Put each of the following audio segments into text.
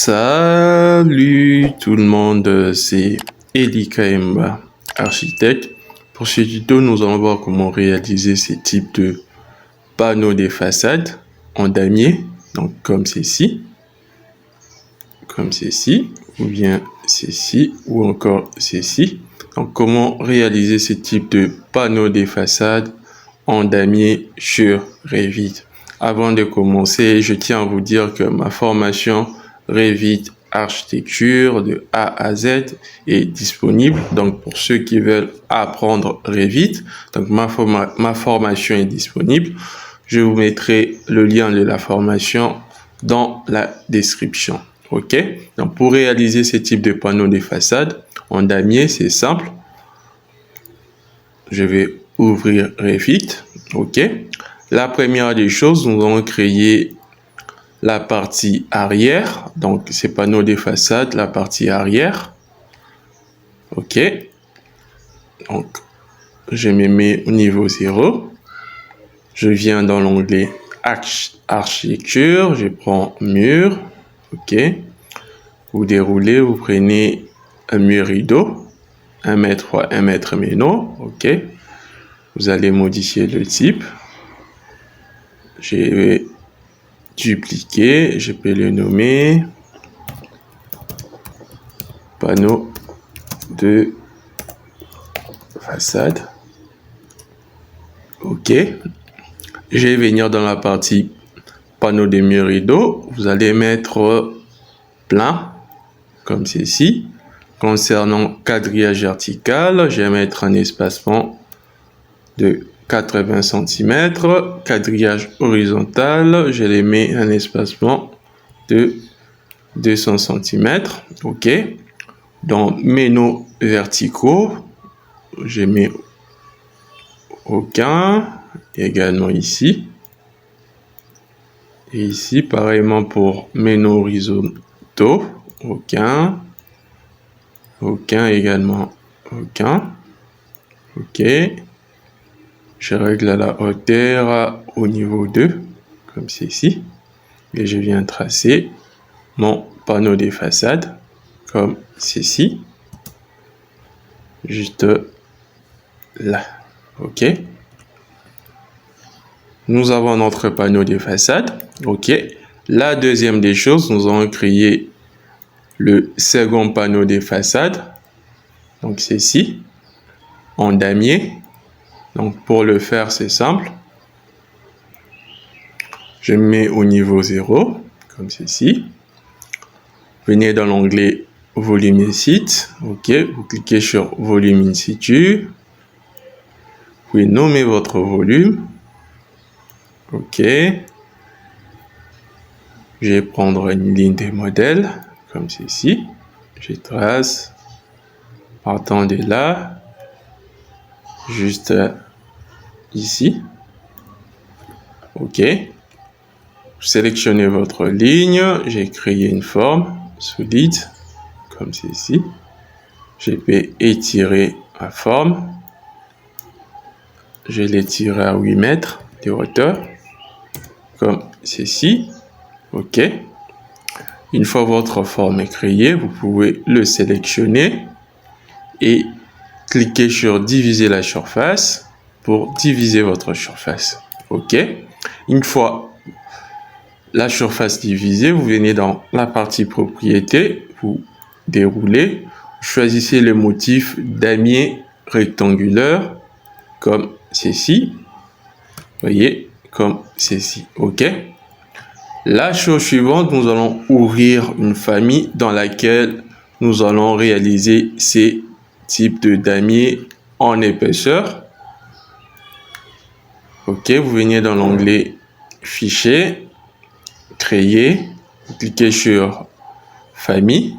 Salut tout le monde, c'est Eddie Kaemba, architecte. Pour ce tuto, nous allons voir comment réaliser ces types de panneaux des façades en damier, donc comme ceci, ou bien ceci, ou encore ceci. Donc comment réaliser ce type de panneaux des façades en damier sur Revit. Avant de commencer, je tiens à vous dire que ma formation Revit Architecture de A à Z est disponible. Donc, pour ceux qui veulent apprendre Revit, donc ma formation est disponible. Je vous mettrai le lien de la formation dans la description. OK? Donc, pour réaliser ce type de panneaux de façade en damier, c'est simple. Je vais ouvrir Revit. OK? La première des choses, nous allons créer la partie arrière, donc ces panneaux des façades, la partie arrière. OK. Donc, je me mets au niveau 0. Je viens dans l'onglet architecture, je prends mur. OK. Vous déroulez, vous prenez un mur rideau, 1 mètre x 1 mètre méno. OK. Vous allez modifier le type. Je vais dupliquer, je peux le nommer panneau de façade. OK. Je vais venir dans la partie panneau de mur rideau. Vous allez mettre plein, comme ceci. Concernant quadrillage vertical, je vais mettre un espacement de 80 cm. Quadrillage horizontal, je les mets un espacement de 200 cm. OK. Dans ménos verticaux, je mets aucun. Également ici. Et ici, pareillement pour ménos horizontaux, aucun. Aucun également, aucun. OK. Je règle la hauteur au niveau 2, comme ceci. Et je viens tracer mon panneau des façades, comme ceci. Juste là. OK. Nous avons notre panneau des façades. OK. La deuxième des choses, nous allons créer le second panneau des façades. Donc, ceci, en damier. Donc, pour le faire, c'est simple. Je mets au niveau 0, comme ceci. Venez dans l'onglet Volume in situ. OK. Vous cliquez sur Volume in situ. Vous pouvez nommer votre volume. OK. Je vais prendre une ligne de modèle, comme ceci. Je trace. Partant de là. Juste ici. OK. Vous sélectionnez votre ligne. J'ai créé une forme solide, comme ceci. Je peux étirer ma forme. Je l'étire à 8 mètres de hauteur, comme ceci. OK. Une fois votre forme est créée, vous pouvez le sélectionner et cliquer sur diviser la surface pour diviser votre surface. OK. Une fois la surface divisée, vous venez dans la partie propriété, vous déroulez, vous choisissez le motif damier rectangulaire comme ceci. Voyez, comme ceci. OK. La chose suivante, nous allons ouvrir une famille dans laquelle nous allons réaliser ces types de damier en épaisseur. OK, vous venez dans l'onglet Fichier, Créer, vous cliquez sur Famille.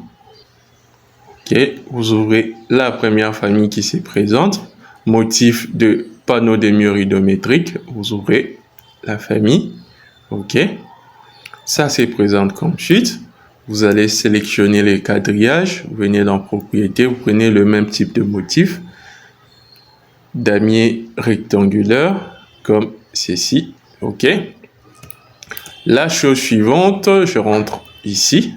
OK, vous ouvrez la première famille qui se présente, motif de panneau de murs rideaumétriques. Vous ouvrez la famille. OK, ça se présente comme suite. Vous allez sélectionner les quadrillages, vous venez dans Propriété, vous prenez le même type de motif, damier rectangulaire, comme ceci. OK. La chose suivante, je rentre ici.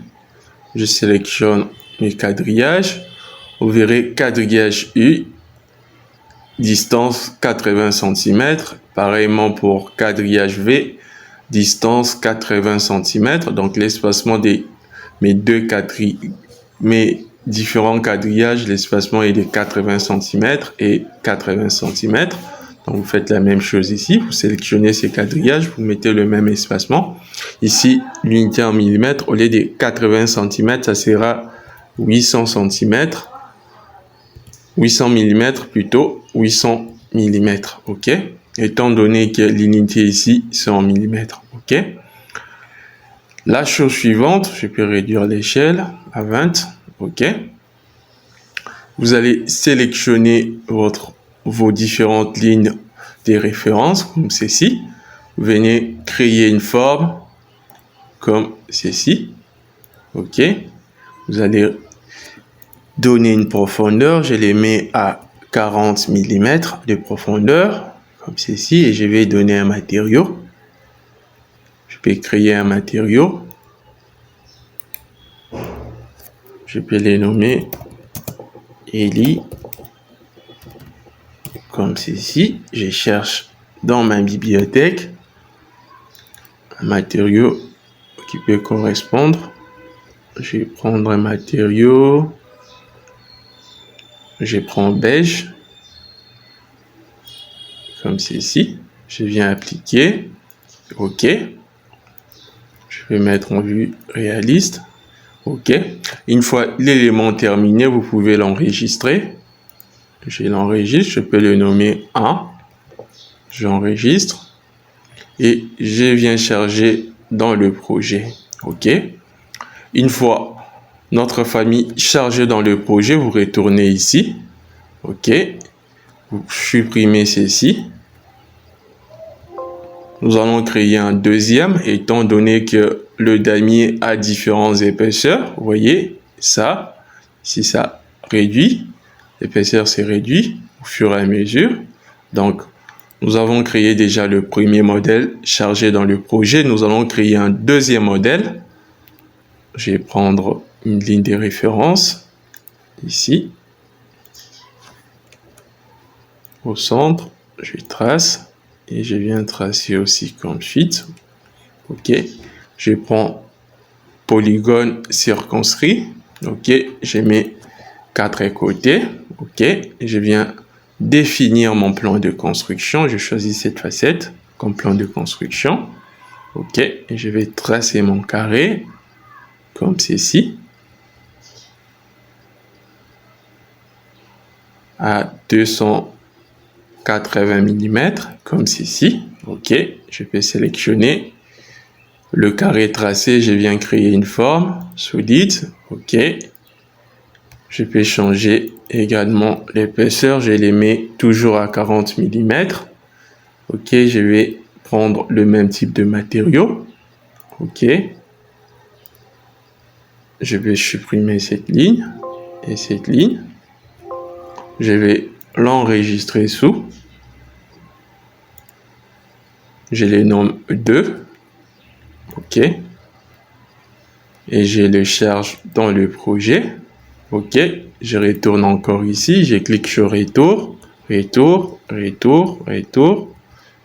Je sélectionne mes quadrillages. Vous verrez quadrillage U, distance 80 cm. Pareillement pour quadrillage V, distance 80 cm. Donc l'espacement des mes différents quadrillages, l'espacement est de 80 cm et 80 cm. Donc vous faites la même chose ici, vous sélectionnez ces quadrillages, vous mettez le même espacement. Ici, l'unité en millimètres, au lieu de 80 cm, ça sera 800 cm. 800 mm plutôt, 800 mm, ok? Étant donné que l'unité ici, c'est en millimètres, ok? La chose suivante, je peux réduire l'échelle à 20, ok? Vous allez sélectionner vos différentes lignes de référence, comme ceci. Vous venez créer une forme, comme ceci, ok? Vous allez donner une profondeur, je les mets à 40 mm de profondeur, comme ceci, et je vais donner un matériau. Je peux créer un matériau. Je peux les nommer Eli, comme ceci. Je cherche dans ma bibliothèque un matériau qui peut correspondre. Je vais prendre un matériau. Je prends beige, comme ceci. Je viens appliquer. OK. Je vais mettre en vue réaliste. OK. Une fois l'élément terminé, vous pouvez l'enregistrer. Je l'enregistre. Je peux le nommer 1. J'enregistre. Et je viens charger dans le projet. OK. Une fois notre famille chargée dans le projet, vous retournez ici. OK. Vous supprimez ceci. Nous allons créer un deuxième, étant donné que le damier a différentes épaisseurs. Vous voyez, ça, si ça réduit, l'épaisseur s'est réduite au fur et à mesure. Donc, nous avons créé déjà le premier modèle chargé dans le projet. Nous allons créer un deuxième modèle. Je vais prendre une ligne de référence, ici, au centre. Je trace. Et je viens tracer aussi comme suite. OK. Je prends polygone circonscrit. OK. Je mets 4 côtés. OK. Et je viens définir mon plan de construction. Je choisis cette facette comme plan de construction. OK. Et je vais tracer mon carré comme ceci. À 280 mm, comme ceci. OK. Je peux sélectionner le carré tracé. Je viens créer une forme solide. OK. Je peux changer également l'épaisseur. Je les mets toujours à 40 mm. OK. Je vais prendre le même type de matériau. OK. Je vais supprimer cette ligne et cette ligne. Je vais l'enregistrer sous. Je les nomme 2. OK. Et je le charge dans le projet. OK. Je retourne encore ici. Je clique sur retour. Retour, retour, retour,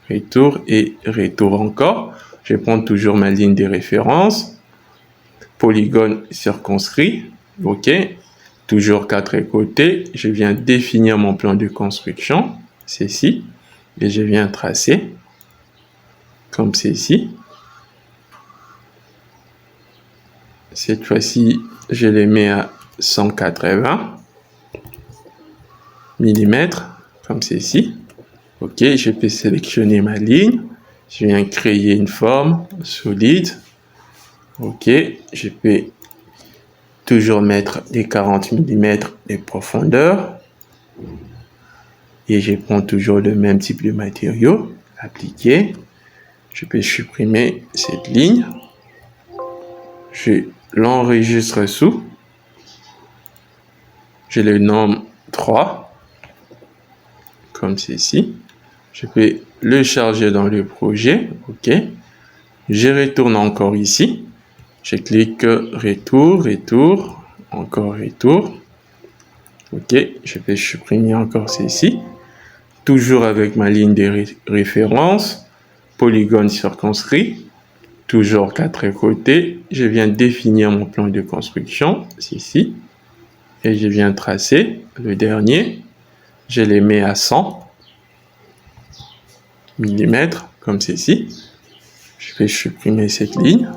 retour et retour encore. Je prends toujours ma ligne de référence. Polygone circonscrit. OK. Toujours 4 côtés. Je viens définir mon plan de construction. Ceci. Et je viens tracer. Comme ceci. Cette fois-ci, je les mets à 180 mm, comme ceci. OK, je peux sélectionner ma ligne. Je viens créer une forme solide. OK, je peux toujours mettre des 40 mm de profondeur. Et je prends toujours le même type de matériau. Appliquer. Je peux supprimer cette ligne. Je l'enregistre sous. Je le nomme 3. Comme ceci. Je peux le charger dans le projet. OK. Je retourne encore ici. Je clique retour, encore retour. Ok, je vais supprimer encore ceci. Toujours avec ma ligne de référence, polygone circonscrit, toujours 4 côtés. Je viens définir mon plan de construction, ici, et je viens tracer le dernier. Je les mets à 100 mm, comme ceci. Je vais supprimer cette ligne.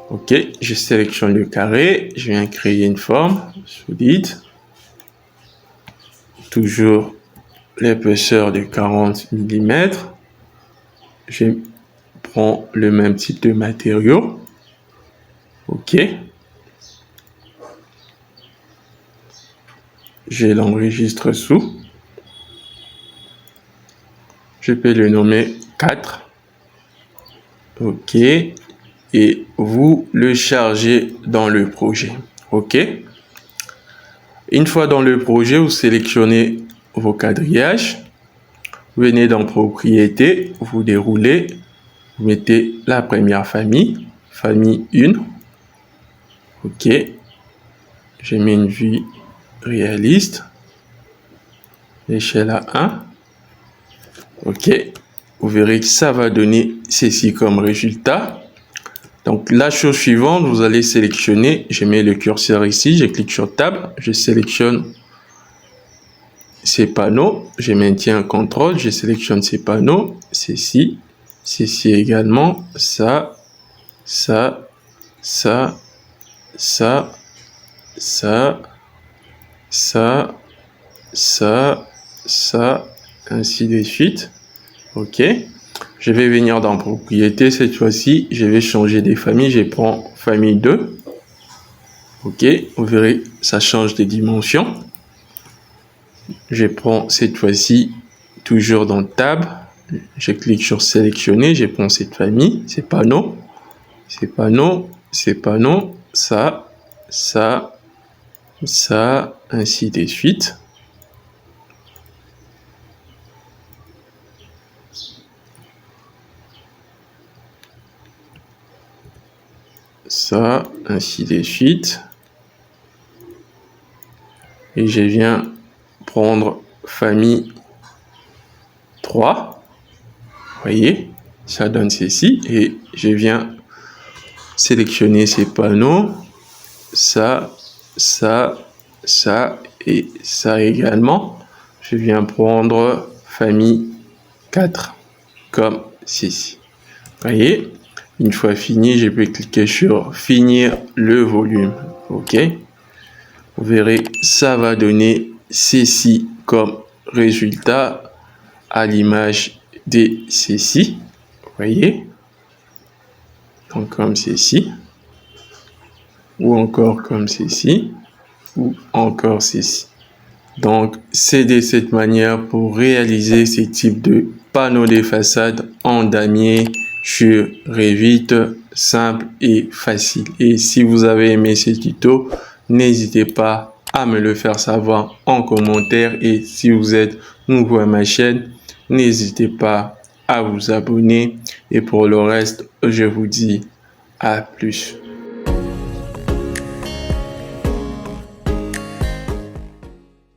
Ok, je sélectionne le carré, je viens créer une forme solide. Toujours l'épaisseur de 40 mm. Je prends le même type de matériau. Ok. Je l'enregistre sous. Je peux le nommer 4. Ok. Et vous le chargez dans le projet. Ok. Une fois dans le projet, vous sélectionnez vos quadrillages. Venez dans Propriétés, vous déroulez, vous mettez la première famille, famille 1. Ok. Je mets une vue réaliste. L'échelle à 1. Ok. Vous verrez que ça va donner ceci comme résultat. Donc, la chose suivante, vous allez sélectionner, je mets le curseur ici, je clique sur Tab, je sélectionne ces panneaux, je maintiens CTRL, je sélectionne ces panneaux, ceci également, ça, ainsi de suite. Ok. Je vais venir dans Propriétés, cette fois-ci, je vais changer des familles, je prends famille 2. Ok, vous verrez, ça change de dimension. Je prends cette fois-ci, toujours dans Tab, je clique sur Sélectionner, je prends cette famille, ces panneaux, ça, ainsi de suite. Ça, ainsi de suite. Et je viens prendre famille 3. Vous voyez, ça donne ceci. Et je viens sélectionner ces panneaux. Ça et ça également. Je viens prendre famille 4 comme ceci. Vous voyez, une fois fini, je peux cliquer sur finir le volume. Ok. Vous verrez, ça va donner ceci comme résultat à l'image de ceci. Vous voyez, donc comme ceci, ou encore comme ceci, ou encore ceci. Donc, c'est de cette manière pour réaliser ces types de panneaux de façade en damier sur Revit, simple et facile. Et si vous avez aimé ce tuto, n'hésitez pas à me le faire savoir en commentaire. Et si vous êtes nouveau à ma chaîne, n'hésitez pas à vous abonner. Et pour le reste, je vous dis à plus.